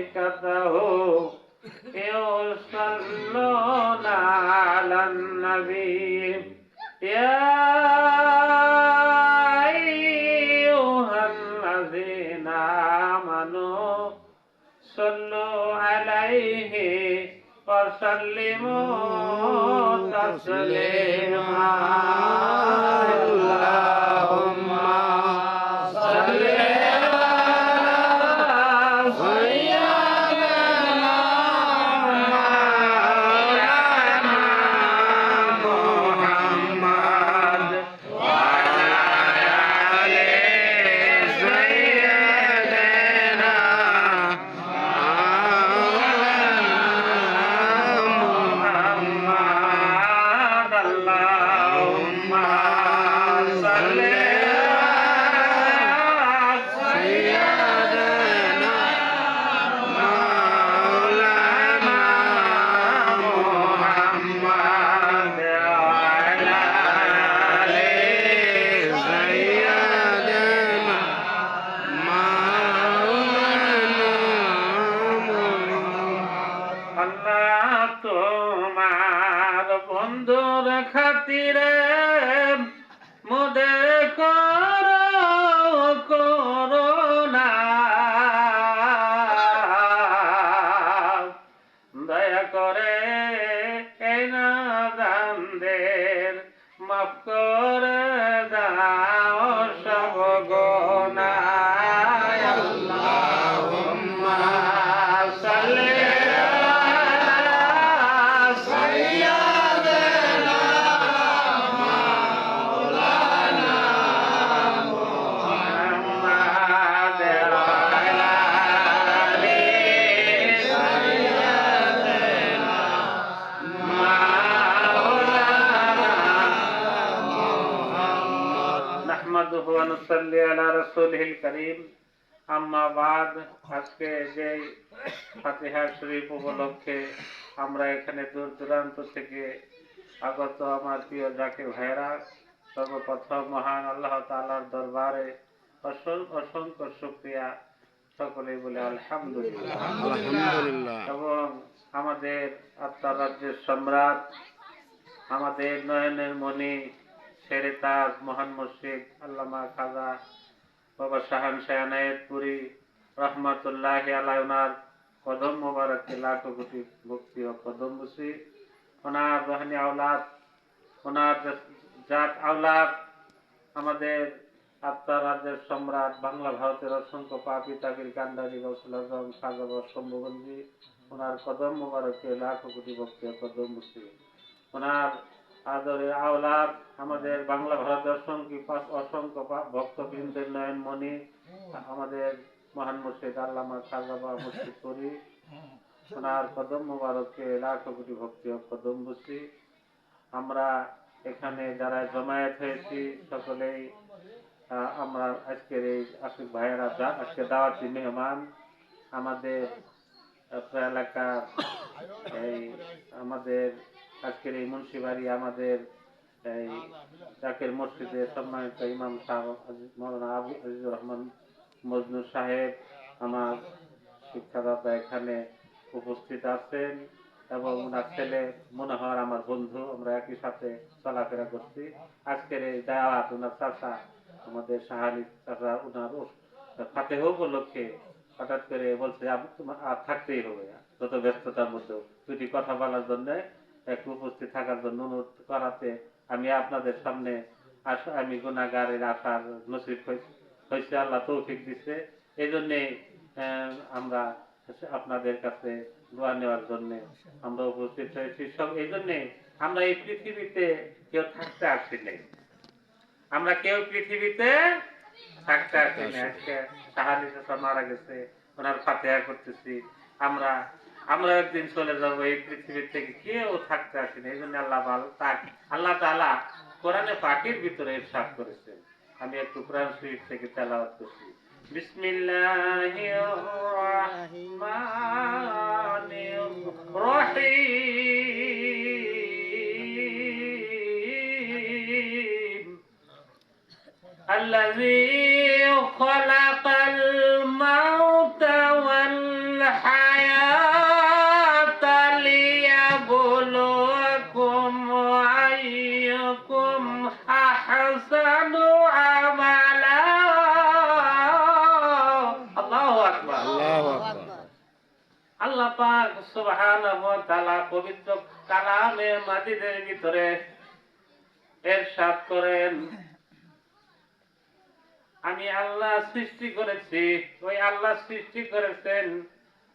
وملائكته يصلون على النبي يا أيها الذين آمنوا صلوا عليه وسلموا تسليما اللهم صل তোমার বন্ধুর খাতিরে মোদের করুণা দয়া করে এই নাদানদের মাফ করে দাও সব গুনাহ আল্লাহুম্মা সাল্লি নাহমাদুহু ওয়া নুসাল্লি আলা রাসূলিহিল কারীম আম্মা বাদ আজকে যে ফাতিহা শরীফ উপলক্ষে আমরা এখানে দূর দূরান্ত থেকে আগত আমার প্রিয় জাকির ভাইরা সর্বপ্রথম মহান আল্লাহ তাআলার দরবারে অসংখ্য শুকরিয়া সকলেই বলে আলহামদুলিল্লাহ আলহামদুলিল্লাহ এবং আমাদের আত্মার রাজ্যের সম্রাট আমাদের নয়নের মণি শেরে তাজ মহান মুর্শিদ আল্লামা খাজা বাবা শাহানশাহ এনায়েতপুরী রহমাতুল্লাহি আলাইহি ওনার কদম মোবারকে লাখো কোটি ভক্তি ও কদম বসি ওনার রুহানি আওলাদ ওনার জাত আওলাদ আমাদের আত্মার রাজ্যের সম্রাট বাংলা ভারতের অসংখ্য পাপী তাবির কান্ডারি গৌসুল আজম খাজা বাবা শম্ভুগঞ্জি ওনার কদম মোবারকে লাখো কোটি ভক্তি ও কদম বসি ওনার আদরের আওলাদ আমাদের বাংলা ভারতের অসংখ্য ভক্তবৃন্দের নয়নমণি আমাদের মহান মুর্শিদ আল্লামা খাজা বাবা মুর্শিদ করি ওনার কদম মোবারকে লাখো কোটি ভক্তি ও কদম বসি আমরা এখানে যারা জমায়েত হয়েছি সকলেই আমরা আজকের এই আশিক ভাইয়েরা আজকে দাওয়াতি মেহমান আমাদের এলাকার এই আমাদের আজকের এই মুন্সিবাড়ি আমাদের এই জাকের মসজিদের সম্মানিত ইমাম সাহেব মৌলানা আজিজুর রহমান মজনু সাহেব আমার শিক্ষাদাতা এখানে উপস্থিত আছেন এবং ওনার ছেলে মনে হয় আমার বন্ধু আমরা একই সাথে চলাফেরা করছি আজকের এই দাওয়াত ওনার চাচা আমাদের শাহালি চাচা ওনার ফাতেহ উপলক্ষে হঠাৎ করে বলছে তোমার আর থাকতেই হবে যত ব্যস্ততার মধ্যে দুটি কথা বলার জন্য একটু উপস্থিত থাকার জন্য অনুরোধ করাতে আমি আপনাদের সামনে আমি গুনাহগারের আশার নসিব হয়েছে আল্লাহ তৌফিক দিচ্ছে এই জন্যে আমরা আপনাদের কাছে দোয়া নেওয়ার জন্য আমরা উপস্থিত হয়েছি সব এই জন্যে আমরা এই পৃথিবীতে কেউ থাকতে আসি নাই আমরা কেউ পৃথিবীতে থাকতে আসি নাই আজকে শাহালি চাচা মারা গেছে ওনার ফাতিহা করতেছি আমরা একদিন চলে যাবো এই পৃথিবীর থেকে কেউ থাকতে আসি না এই জন্য আল্লাহ তাআলা কোরআনে পাকের ভিতরে ইরশাদ করেছেন আমি একটু কোরআন শরীফ থেকে তেলাওয়াত করছি বিসমিল্লাহির রহমানির রহিম আল্লাযী খালাকাল মাউতা ওয়াল পাক সুবহানাহু ওয়া তাআলা পবিত্র কালামে মাজিদের ভিতরে ইরশাদ করেন, আমি আল্লাহ সৃষ্টি করেছি। ওই আল্লাহ সৃষ্টি করেছেন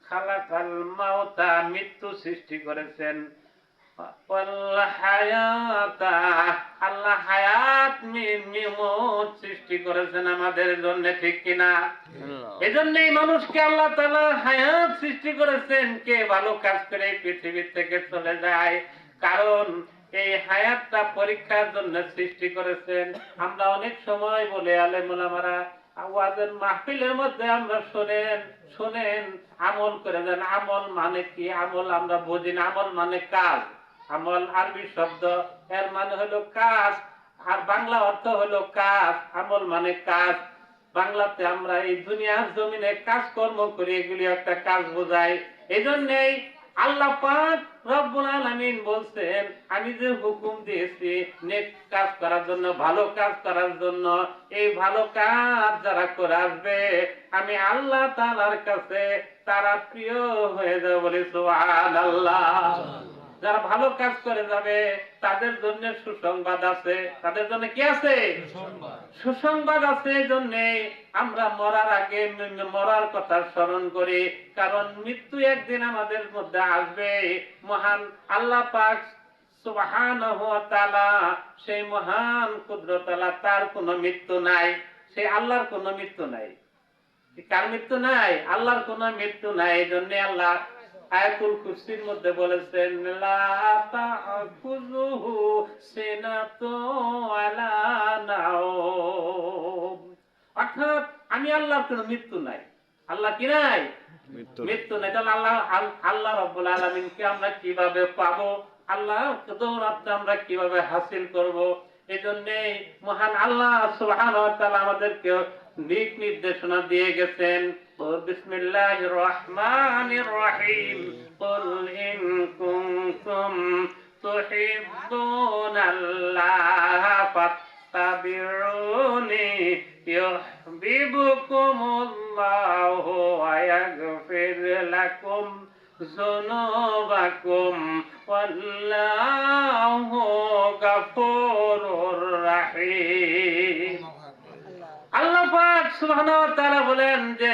খালাকাল মাউতা, মৃত্যু সৃষ্টি করেছেন, ওয়াল হায়াতা, আল্লাহ হায়াত মৌত সৃষ্টি করেছেন আমাদের জন্য, ঠিক কিনা? এজন্যই মানুষকে আল্লাহ তাআলা হায়াত সৃষ্টি করেছেন, কে ভালো কাজ করে পৃথিবী থেকে চলে যায়। কারণ এই হায়াতটা পরীক্ষার জন্য সৃষ্টি করেছেন। আমরা অনেক সময় বলে আলেম ওলামারা ওয়াজের মাহফিলের মধ্যে আমরা শুনেন আমল করে দেন। আমল মানে কি? আমল আমরা বুঝি না। আমল মানে কাজ। আমল আরবি শব্দ, এর মানে হলো কাজ, আর বাংলা অর্থ হলো কাজ। আমল মানে কাজ। বাংলাতে আমরা এই দুনিয়ার জমিনে কাজকর্ম করি, এগুলি একটা কাজ বোঝায়। এই জন্যই আল্লাহ পাক রব্বুল আলামিন বলছেন, আমি যে হুকুম দিয়েছি নেক কাজ করার জন্য, ভালো কাজ করার জন্য, এই ভালো কাজ যারা করে আসবে আমি আল্লাহ তাআলার কাছে তারা প্রিয় হয়ে যাবে। বলে সুবহানাল্লাহ। যারা ভালো কাজ করে যাবে তাদের জন্য সুসংবাদ আছে। তাদের জন্য কি আছে? সুসংবাদ আছে। এই জন্য আমরা মরার আগে মরার কথা স্মরণ করি, কারণ মৃত্যু একদিন আমাদের মধ্যে আসবে। মহান আল্লাহ পাক সুবহানাহু ওয়া তাআলা, সেই মহান কুদরত আল্লাহ, তার কোনো মৃত্যু নাই। সেই আল্লাহর কোনো মৃত্যু নাই। কার মৃত্যু নাই? আল্লাহর কোনো মৃত্যু নাই। এই জন্য আল্লাহ আয়াতুল কুরসির মধ্যে বলেছেন, লা তাখুযুহু সিনাতুন ওয়ালা নাওম। অর্থাৎ আমি আল্লাহর কোনো মৃত্যু নাই। আল্লাহ কি নাই? মৃত্যু নাই। তাহলে আল্লাহ রাব্বুল আলামিনকে আমরা কিভাবে পাবো? আল্লাহ দৌরাত্ম আমরা কিভাবে হাসিল করব? এই জন্য মহান আল্লাহ সুবহানাহু ওয়া তাআলা আমাদেরকে দিক নির্দেশনা দিয়ে গেছেন। বিসমিল্লাহির রহমানির রহিম, কুল ইন কুনতুম তুহিব্বুনাল্লাহ ফাত্তাবিউনি ইউহিব্বুকুমুল্লাহু ওয়া ইয়াগফির লাকুম যুনুবাকুম ওয়াল্লাহু গাফুরুর রাহিম। আল্লাহ পাক সুবহানাহু ওয়া তাআলা বলেন যে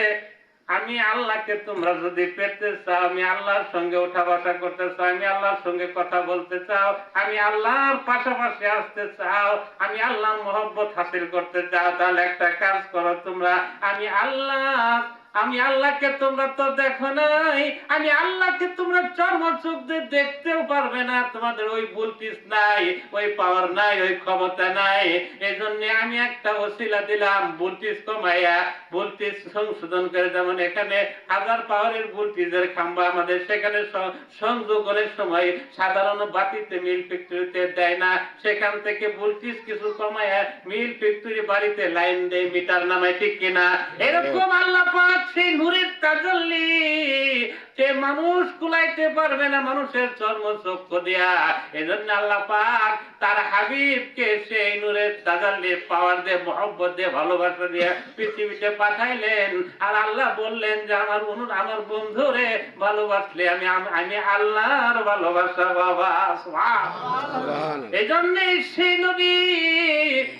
আমি আল্লাহকে তোমরা যদি পেতে চাও, আমি আল্লাহর সঙ্গে উঠা বসা করতে চাও, আমি আল্লাহর সঙ্গে কথা বলতে চাও, আমি আল্লাহর পাশাপাশি আসতে চাও, আমি আল্লাহর মহব্বত হাসিল করতে চাও, তাহলে একটা কাজ করো তোমরা। আমি আল্লাহকে তোমরা তো দেখো নাই, আমি আল্লাহকে তোমরা চর্ম চোখ দিয়ে দেখতেও পারবে না। তোমাদের ওই ভোল্টেজ নাই, ওই পাওয়ার নাই, ওই ক্ষমতা নাই। এই জন্য আমি একটা ওসিলা দিলাম, ভোল্টেজ কমাইয়া ভোল্টেজ সংশোধন করে। যেমন এখানে 1000 পাওয়ারের ভোল্টেজের খাম্বা আমাদের সেখানে সংযোগের সময় সাধারণ বাতিতে মিল ফ্যাক্টরিতে দেয় না, সেখান থেকে ভোল্টেজ কিছু কমাইয়া মিল ফ্যাক্টরি বাড়িতে লাইন দেয়, মিটার নামায়, ঠিক কিনা? এরকম আল্লাহ পাক সেই নূরের তাজাল্লি যে মানুষ কুলাইতে পারবে না মানুষের চর্ম চক্ষু দিয়া। এজন্য আল্লাহ পাক তার হাবিবকে সেই নূরের তাজাল্লি পাওয়ার দিয়ে, মহব্বত দিয়ে, ভালোবাসা দিয়ে পৃথিবীতে পাঠাইলেন। আর আল্লাহ বললেন যে আমার বন্ধুরে ভালোবাসলে আমি আল্লাহর ভালোবাসা বাবা। এই জন্য সেই নবী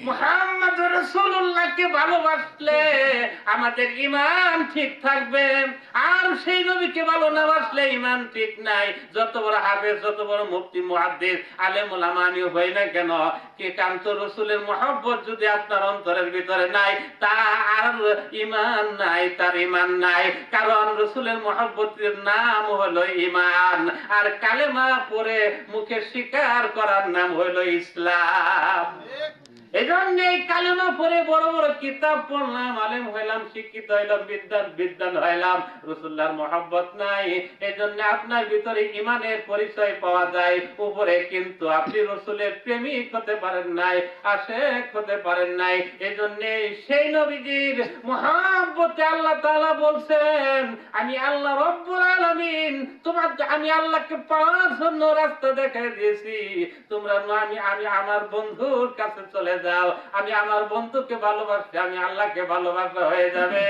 মুহাম্মদ রাসূলুল্লাহকে ভালোবাসলে আমাদের ঈমান ঠিক থাকবে। আর সেই নবীকে ভালো না বাসলে ঈমান ঠিক নাই। যত বড় হাফেজ, যত বড় মুফতি, মুহাদ্দিস, আলেম ওলামা আমি হই না কেন, কে কান্ত রাসূলের মহব্বত যদি আপনার অন্তরের ভিতরে নাই, তার ঈমান নাই, তার ঈমান নাই। কারণ রাসূলের মহব্বতের নাম হলো ঈমান, আর কালেমা পড়ে মুখে স্বীকার করার নাম হলো ইসলাম। এই জন্য এই কালেমা পড়ে বড় বড় কিতাব পড়লাম, আলেম হইলাম, শিক্ষিত হইলাম, বিদ্বান হইলাম, রাসূলুল্লাহর মহব্বত নাই। এই জন্য আপনার ভিতরে ঈমানের পরিচয় পাওয়া যায় উপরে, কিন্তু আপনি রাসূলের প্রেমিক হতে পারেন নাই, আশিক হতে পারেন নাই। এই জন্য সেই নবীজির মহব্বতে আল্লাহ তাআলা বলছেন, আমি আল্লাহ রব্বুল আলামিন আমি আল্লাহকে পাওয়ার জন্য রাস্তা দেখাই দিয়েছি। তোমরা আমি আমার বন্ধুর কাছে চলে যাও, আমি আমার বন্ধুকে ভালোবাসি, আমি আল্লাহকে ভালোবাসা হয়ে যাবে।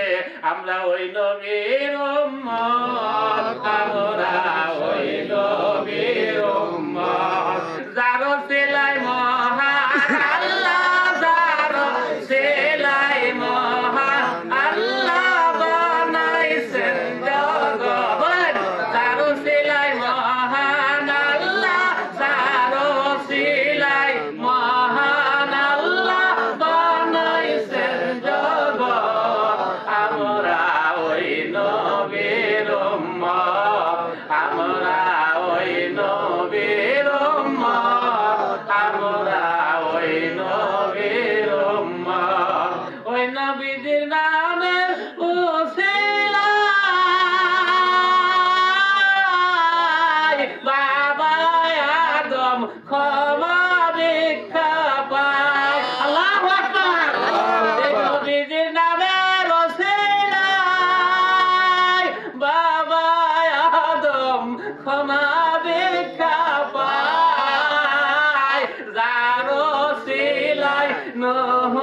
আমরা ওই নবীর উম্মত, আমরা ওই নবীর উম্মত, যার সিলাই মহান আল্লাহ, যার সিলাই মহান আল্লাহ বানাইছেন জগৎ। বলেন, যার সিলাই মহান আল্লাহ, যার সিলাই মহান আল্লাহ বানাইছেন জগৎ। আমরা ওই নবীর উম্মত, আমরা ওই নবীর উম্মত, আমরা ওই নবীর উম্মত। ওই নবীজির নামে উসিলায় বাবা আদম ক্ষমা ভিক্ষা পায়। আল্লাহু আকবার। এই নবীজির নামে উসিলায় বাবা আদম ক্ষমা ভিক্ষা পায়। যার উসিলায় নূহ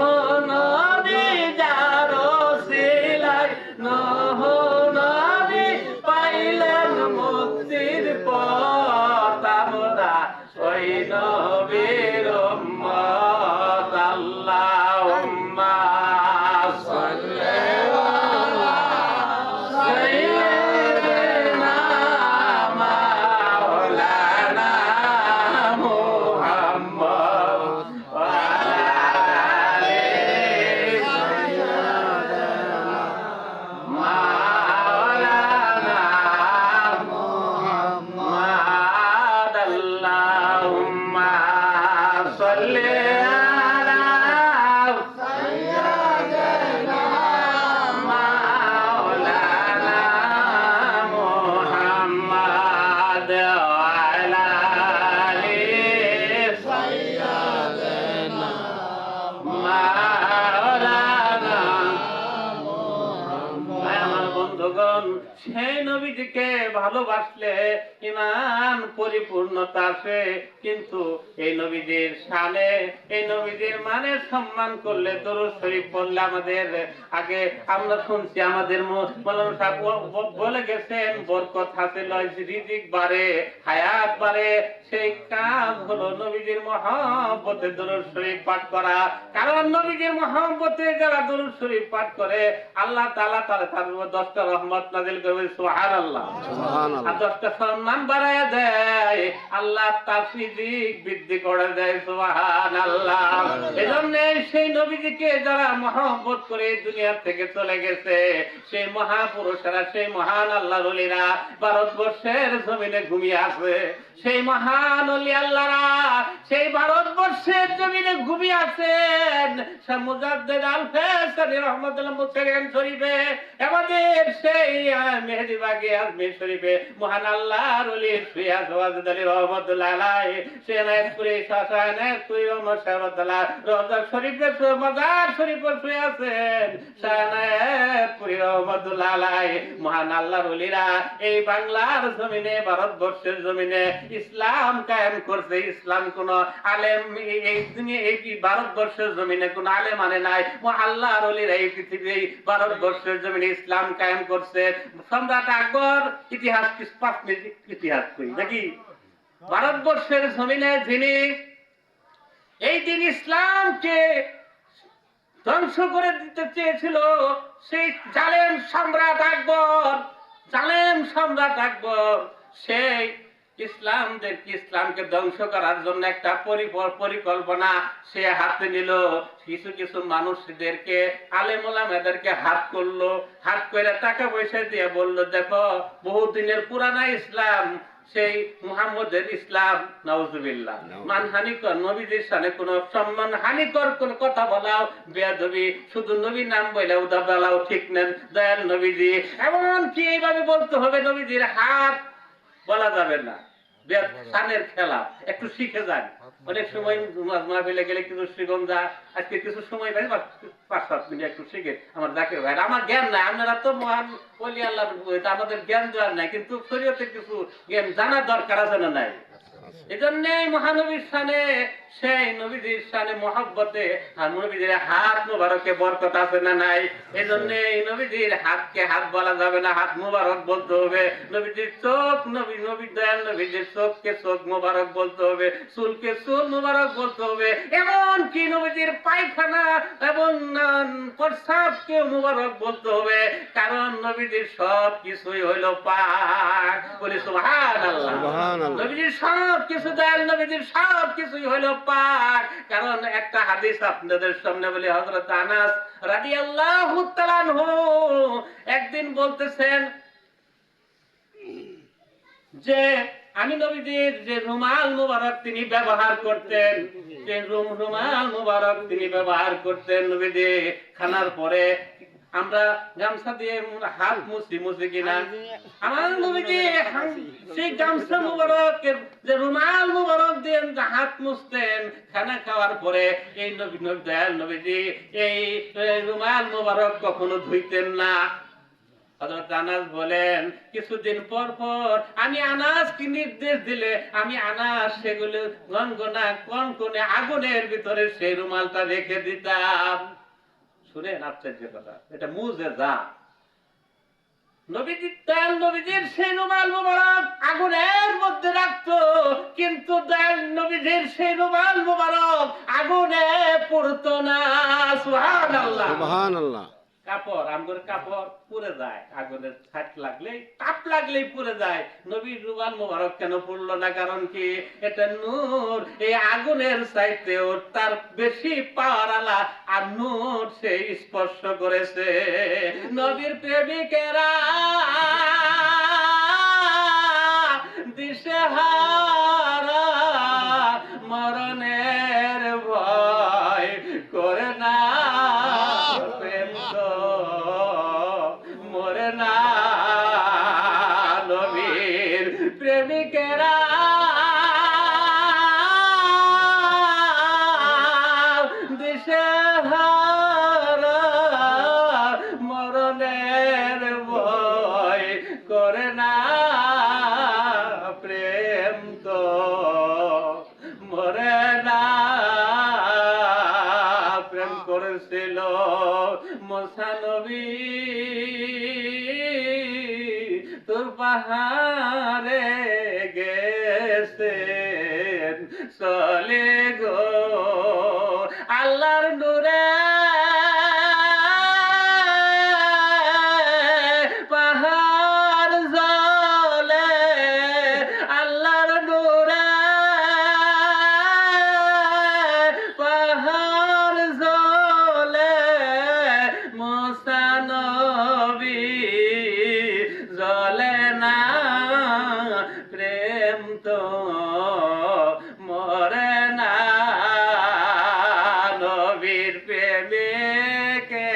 নবী, যার উসিলায় নূহ নবী পাইলেন মুক্তির পথ। আমরা ওই নবীর উম্মত। আল্লাহুম্মা সাল্লি আলা সাইয়্যিদিনা মাওলানা মুহাম্মদ ওয়া আলা আলি সাইয়্যিদিনা মাওলানা মুহাম্মদ। আল্লাহুম্মা সাল্লি আলা সাইয়্যিদিনা মাওলানা মুহাম্মদ ওয়া আলা আলি সাইয়্যিদিনা মাওলানা মুহাম্মদ। আমার বন্ধুগণ, সেই নবীজিকে ভালোবাসলে ঈমান পরিপূর্ণতা আসে। কিন্তু এই নবীজির শানে, এই নবীজির মানে সম্মান করলে, দরুদ শরীফ পড়লে, আমাদের আগে আমরা শুনছি, আমাদের মাওলানা সাহেব বলে গেছেন, বরকত হাসিল হয়, রিজিক বাড়ে, হায়াত বাড়ে। সেই কাজ হলো নবীজির মহব্বতে দরুদ শরীফ পাঠ করা। কারণ নবীজির মহব্বতে যারা দরুদ শরীফ পাঠ করে, আল্লাহ তাআলা তার 10টা রহমত নাযিল করবে। সুবহানাল্লাহ। আর 10টা সম্মান বাড়ায় দেয়, আল্লাহ তার রিজিক বৃদ্ধি করে দেয়। সুবহানাল্লাহ। এজন্য সেই নবীজিকে যারা মহব্বত করে দুনিয়া থেকে চলে গেছে, সেই মহাপুরুষেরা, সেই মহান আল্লাহর ওলিরা ভারতবর্ষের জমিনে ঘুমিয়ে আছে। সেই মহান ওলি আল্লাহরা সেই ভারতবর্ষের জমিনে ঘুমিয়ে আছেন। শাহ মুজাদ্দিদ আল ফেসানি রাহমাতুল্লাহ মুসলিম শরীফে, আমাদের সেই মেহেদিবাগে আজমির শরীফে মহান আল্লাহর ওলি সুইয়া ওয়াজিদ আলী রহমাতুল্লাহ আলাইহি, সেই নায়কপুরি শাহ নায়কপুরি রহমত সাহেবুল্লাহ রওজা শরীফে মাজার শরীফে শুয়ে আছেন। শাহ নায়কপুরি রহমাতুল্লাহ আলাইহি, মহান আল্লাহর ওলিরা এই বাংলার জমিনে, ভারতবর্ষের জমিনে ইসলাম কায়েম করছে। ইসলাম কোন আলেম এই দুনিয়া, এই ভারতবর্ষের জমিনে কোন আলেম মানে নাই। আল্লাহর ওলিরা এই পৃথিবী, ভারতবর্ষের জমিনে ইসলাম কায়েম করছে। সম্রাট আকবর ইতিহাস 5 মিনিট ইতিহাস করি নাকি। ভারতবর্ষের জমিনে যিনি এই দিন ইসলামকে ধ্বংস করে দিতে চেয়েছিল, সেই জালেম সম্রাট আকবর, জালেম সম্রাট আকবর সেই ইসলামকে ধ্বংস করার জন্য একটা পরিকল্পনা সে হাতে নিল। কিছু কিছু মানুষদেরকে, আলেম ওলামাদেরকে হাত করলো, হাত করে টাকা পয়সা দিয়ে বলল, দেখো বহুদিনের পুরানা ইসলাম, সেই মুহাম্মদের ইসলাম, নাউজুবিল্লাহ, মানহানিকর, নবীদের সামনে কোন সম্মান হানিকর কোন কথা বলাও বেয়াদবি, শুধু নবীর নাম বলে উদা বলাও ঠিক নেন। দয়াল নবীজি এমন কি এইভাবে বলতে হবে, নবীজির হাত বলা যাবে না, সানের খেলা। একটু শিখে যান। অনেক সময় মাহফিলে গেলে কিছু শিখুন যা, আজকে কিছু সময় ভাই 5-7 মিনিট একটু শিখে। আমার জাকির ভাই, আমার জ্ঞান নাই, আপনারা তো মহান ওলি আল্লাহ, আমাদের জ্ঞান দেওয়ার নাই, কিন্তু শরীয়তে কিছু জ্ঞান জানার দরকার আছে না নাই? এজন্য মহানবীর শানে, সেই নবীজির শানে মহব্বতে আর নবীজির হাত মুবারকে বরকত আছে না নাই? এজন্য এই নবীজির হাতকে হাত বলা যাবে না, হাত মুবারক বলতে হবে। নবীজির চোখ, নবীর দয়াল নবীজির চোখকে চোখ মুবারক বলতে হবে, চুলকে চুল মুবারক বলতে হবে। এমন কি নবীজির পায়খানা এবং প্রস্রাবকে মুবারক বলতে হবে, কারণ নবীজির সব কিছুই হইল পাক। বলি সুবহানাল্লাহ। নবীজির সব কিছু, দয়াল নবীজির সব কিছুই হইল পাক। কারণ একটা হাদিস আপনাদের সামনে বলি, হযরত আনাস রাদিয়াল্লাহু তাআলা আনহু একদিন বলতেছেন যে আমি নবীজির যে রুমাল মুবারক তিনি ব্যবহার করতেন, যে রুমাল মুবারক তিনি ব্যবহার করতেন, নবীজি খানার পরে আমরা গামছা দিয়ে হাত মুছি কিনা, আমার নবীজি সেই গামছা মুবারকের যে রুমাল মুবারক দিয়ে হাত মুছতেন খানা খাওয়ার পরে। এই দয়াল নবীজি এই রুমাল মুবারক কখনো ধুইতেন না। হযরত আনাস বলেন, কিছুদিন পর পর আমি আনাসকে নির্দেশ দিলে আমি আনাস সেগুলো গনগনা কনকনে আগুনের ভিতরে সেই রুমালটা রেখে দিতাম। শুনেন আশ্চর্য কথা, এটা মুজিজা। নবীজির সেই রুমাল মুবারক আগুনের মধ্যে রাখতো, কিন্তু দয়াল নবীজির সেই রুমাল মুবারক আগুনে পুড়তো না। সুবহানাল্লাহ, সুবহানাল্লাহ। কাপড়, আমগর কাপড় পুড়ে যায়, আগুনের ছাট লাগলেই, তাপ লাগলেই পুড়ে যায়। নবীর রুমাল মুবারক কেন পুড়লো না? কারণ কি? এটা নূর, এই আগুনের চাইতেও তার বেশি পাওয়ার আলা, আর নূর সে স্পর্শ করেছে। নবীর প্রেমিকেরা দিশেহারা মরণের ভয় করে না, প্রেম তো মরে না। নবীর প্রেমিকেরা দিশেহারা মরণের ভয় করে না, প্রেম তো মরে না। প্রেম করেছিল মুসা নবী তোর পাহাড়ে গেছেন চলে গো, আল্লাহর নূরে পাহাড় জ্বলে, আল্লাহর নূরে পাহাড় জ্বলে, মুসা নবী জ্বলে না, প্রেম তো মরে না। নবীর প্রেমিকেরা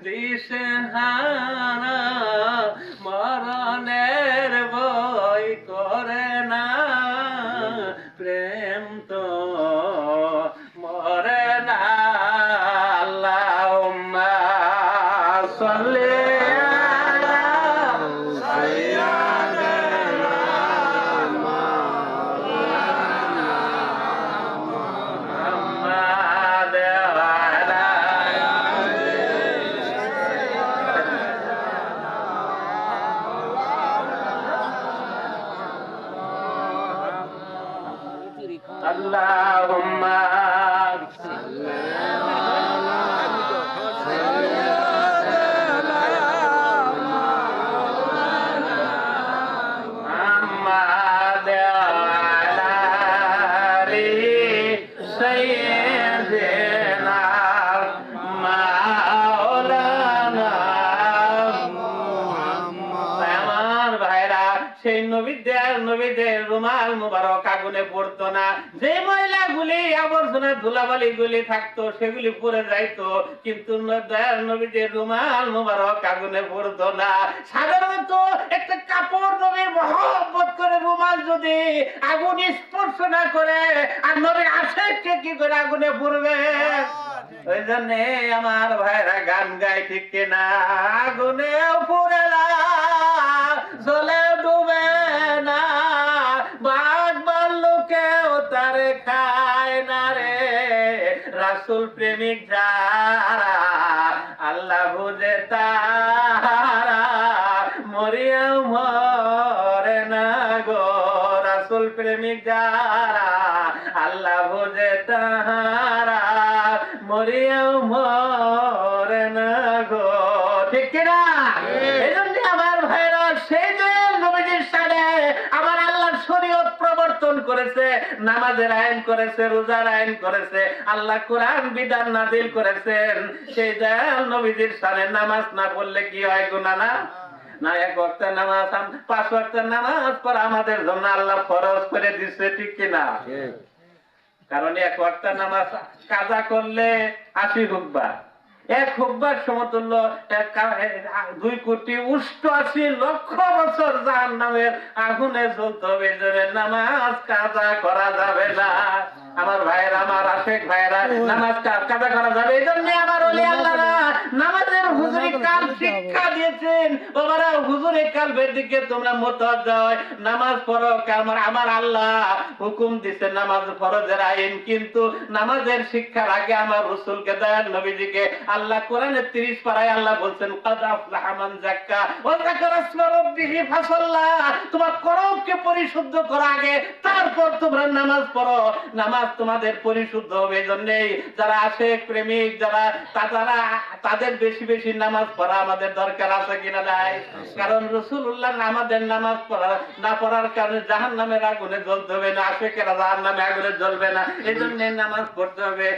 দিশেহারা মরণের ভয় করে না, প্রেম তো মরে না। আল্লাহুম্মা সাল্লি Allahumma সেই নবীদের রুমাল মুবারক আগুনে পড়তো না। যে ময়লাগুলি আবর্জনা ধুলাবালি গুলি থাকতো সেগুলি পড়ে যাইতো, কিন্তু দয়াল নবীদের রুমাল মুবারক আগুনে পড়তো না। সাধারণত একটা কাপড় নবীর মহব্বত করে রুমাল যদি আগুন স্পর্শ না করে, আর নবীর আশেককে কি করে আগুনে পড়বে? ওই জন্য আমার ভাইরা গান গায় ঠিক কিনা, আগুনে পড়ে না জ্বলে প্রেমিক যারা আল্লাহ বুঝে তারা মরিয়াও মরে না গো। রাসূল প্রেমিক যারা আল্লাহ বুঝে তারা মরিয়াও মরে না গো। ঠিক কিনা? এই জন্য আমার ভাইরা সেই যে নবীজির সাথে আমার আল্লাহর শরীয়ত প্রবর্তন করেছে, নামাজের আইন করেছে, রোজার আইন করেছে, আল্লাহ কোরআন বিধান নাযিল করেছেন, সেই দয়াল নবীজির সাথে নামাজ না পড়লে কি হয়? গুনাহ না? না, এক ওয়াক্তের নামাজ, 5 ওয়াক্তের নামাজ পড়া আমাদের জন্য আল্লাহ ফরজ করে দিচ্ছে। ঠিক কিনা? কারণ এক ওয়াক্তের নামাজ কাজা করলে 80 হুকবা, এক হুকবার সমতুল্য 2,88,00,000 বছর জাহান্নামের আগুনে জ্বলতে হবে। নামাজ কাজা করা যাবে না। আমার ভাইয়েরা, আমার আশেক ভাইয়েরা, নামাজ কাজা করা যাবে। এই জন্য আমার ওলি আল্লাহরা নামাজের হুজুরি কাল শিক্ষা দিয়েছেন। বাবারা, হুজুরি কালবের দিকে তোমরা মুতাওয়াজ্জা হয়, নামাজ পড়ো। আমার আল্লাহ হুকুম দিছে নামাজ ফরজের আইন, কিন্তু নামাজের শিক্ষার আগে আমার রাসূলকে দয়াল নবীজিকে আল্লাহ কোরআনে 30 পারায় আল্লাহ বলছেন কাদ আফলাহা মান যাক্কা ওয়া যাকারা ইসমা রাব্বিহি ফাসাল্লা। তোমার কলবকে পরিশুদ্ধ করা আগে, তারপর তোমরা নামাজ পড়ো। নামাজ তোমাদের পরিশুদ্ধ হবে। এজন্যই যারা আশেক প্রেমিক যারা তাদের বেশি বেশি নামাজ পড়া আমাদের দরকার আছে কিনা নাই? কারণ রাসূলুল্লাহ আমাদের নামাজ পড়া না পড়ার কারণে জাহান্নামের আগুনে জ্বলতে হবে না, আশেকেরা জাহান্নামে আগুনে জ্বলবে না। এজন্য নামাজ পড়তে হবে।